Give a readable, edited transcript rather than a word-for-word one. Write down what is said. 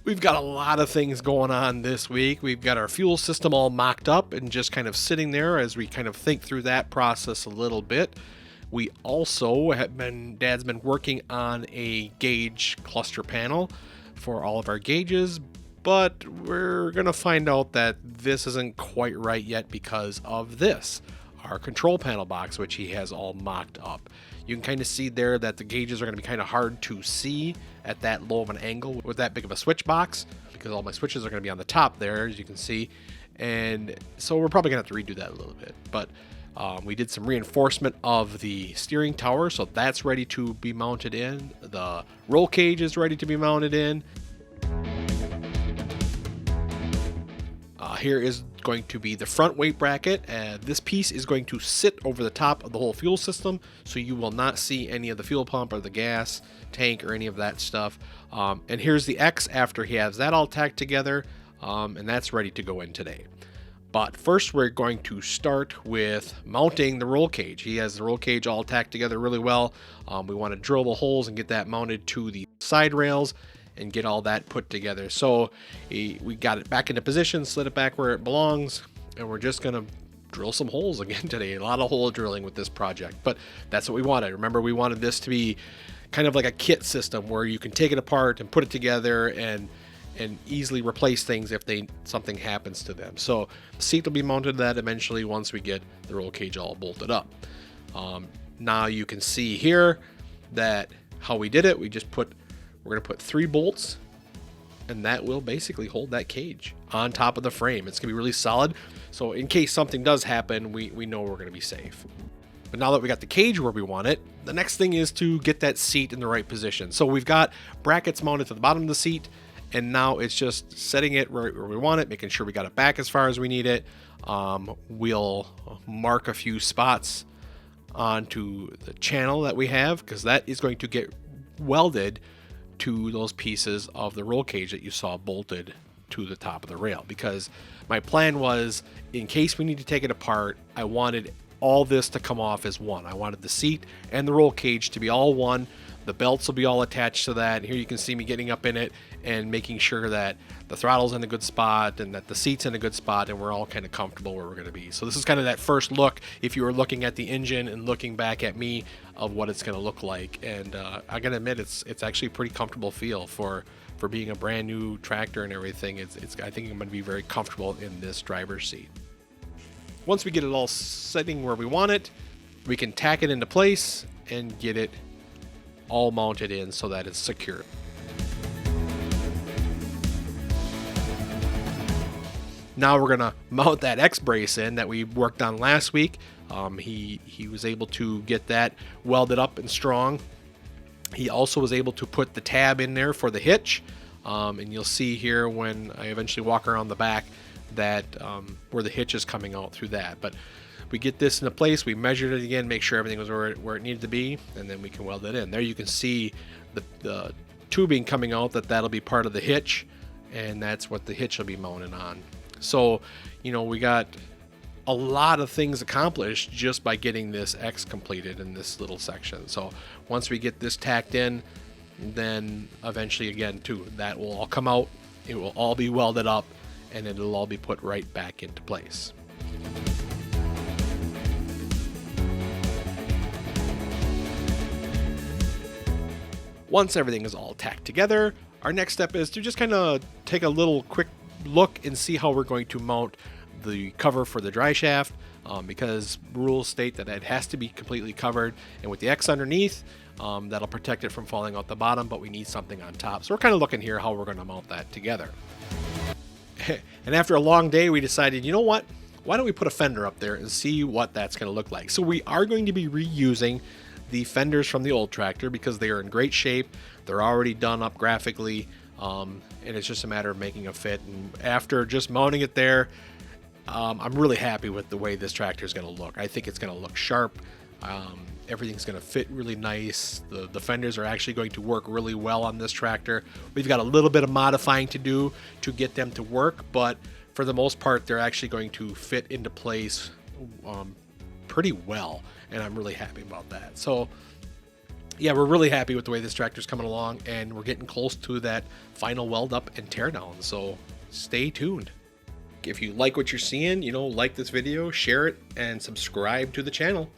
We've got a lot of things going on this week. We've got our fuel system all mocked up and just kind of sitting there as we kind of think through that process a little bit. We also Dad's been working on a gauge cluster panel for all of our gauges, but we're going to find out that this isn't quite right yet because of this, our control panel box, which he has all mocked up. You can kind of see there that the gauges are going to be kind of hard to see at that low of an angle with that big of a switch box, because all my switches are going to be on the top there, as you can see. And so we're probably going to have to redo that a little bit. But we did some reinforcement of the steering tower, so that's ready to be mounted in. The roll cage is ready to be mounted in. Here is going to be the front weight bracket. This piece is going to sit over the top of the whole fuel system, so you will not see any of the fuel pump or the gas tank or any of that stuff. And here's the X after he has that all tacked together, and that's ready to go in today. But first we're going to start with mounting the roll cage. He has the roll cage all tacked together really well. We want to drill the holes and get that mounted to the side rails and get all that put together. So we got it back into position, slid it back where it belongs, and we're just gonna drill some holes again today. A lot of hole drilling with this project, but that's what we wanted. Remember, we wanted this to be kind of like a kit system where you can take it apart and put it together and easily replace things if something happens to them. So the seat will be mounted to that eventually once we get the roll cage all bolted up. Now you can see here that how we did it. We're going to put 3 bolts, and that will basically hold that cage on top of the frame. It's going to be really solid, so in case something does happen, we know we're going to be safe. But now that we got the cage where we want it, the next thing is to get that seat in the right position. So we've got brackets mounted to the bottom of the seat, and now it's just setting it right where we want it, making sure we got it back as far as we need it. We'll mark a few spots onto the channel that we have, because that is going to get welded to those pieces of the roll cage that you saw bolted to the top of the rail. Because my plan was, in case we need to take it apart, I wanted all this to come off as one. I wanted the seat and the roll cage to be all one. The belts will be all attached to that. And here you can see me getting up in it and making sure that the throttle's in a good spot and that the seat's in a good spot, and we're all kind of comfortable where we're going to be. So this is kind of that first look, if you were looking at the engine and looking back at me, of what it's going to look like. And I gotta admit, it's actually a pretty comfortable feel for being a brand new tractor and everything. I think I'm going to be very comfortable in this driver's seat. Once we get it all sitting where we want it, we can tack it into place and get it all mounted in so that it's secure. Now we're gonna mount that X brace in that we worked on last week. He was able to get that welded up and strong. He also was able to put the tab in there for the hitch, and you'll see here when I eventually walk around the back that where the hitch is coming out through that. But we get this into place, we measured it again, make sure everything was where it needed to be, and then we can weld it in. There you can see the tubing coming out, that'll be part of the hitch, and that's what the hitch will be mounted on. So, we got a lot of things accomplished just by getting this X completed in this little section. So once we get this tacked in, then eventually again too, that will all come out, it will all be welded up, and it'll all be put right back into place. Once everything is all tacked together, our next step is to just kind of take a little quick look and see how we're going to mount the cover for the dry shaft, because rules state that it has to be completely covered, and with the X underneath, that'll protect it from falling out the bottom, but we need something on top. So we're kind of looking here how we're going to mount that together. And after a long day, we decided, you know what, why don't we put a fender up there and see what that's going to look like. So we are going to be reusing the fenders from the old tractor because they are in great shape. They're already done up graphically, and it's just a matter of making a fit. And after just mounting it there, I'm really happy with the way this tractor is going to look. I think it's going to look sharp. Everything's going to fit really nice. The fenders are actually going to work really well on this tractor. We've got a little bit of modifying to do to get them to work, but for the most part, they're actually going to fit into place pretty well, and I'm really happy about that. So yeah, we're really happy with the way this tractor's coming along, and we're getting close to that final weld up and tear down. So stay tuned. If you like what you're seeing, like this video, share it and subscribe to the channel.